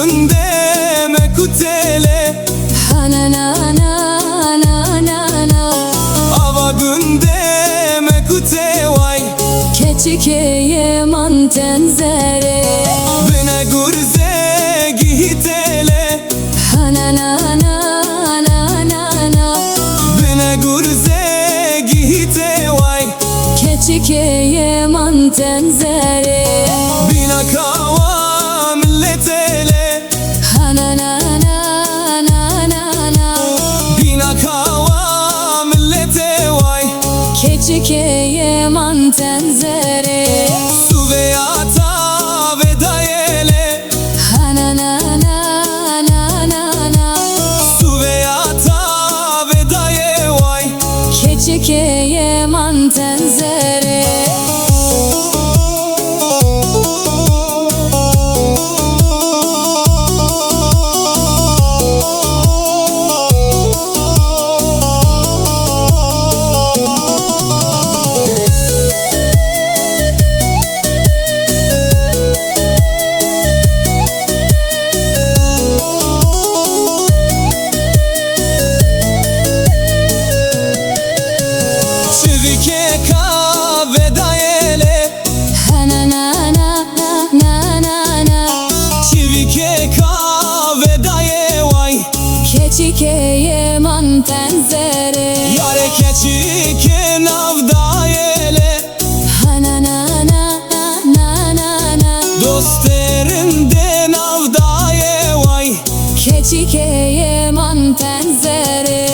günde mekutele Hana na na na na na. Ava günde mekute vay Keçikeye manten zere. Bine gurze gihitele Hana na na na na na. Bine gurze gihite vay Keçikeye manten zere. Bina kava milletele Hana na na na na na. Bina kava millete vay Keçikeye manten zere. Su veya ta vedayele Hana na na na na na. Su veya ta vedaye vay Keçikeye manten zere. Çivike ka vedayele Hana na na na na na. Çivike ka vedaye vay Keçikeye manten zere. Yare keçike navdayele Hana na na na na na. Dostlarinde navdaye vay Keçikeye manten zere.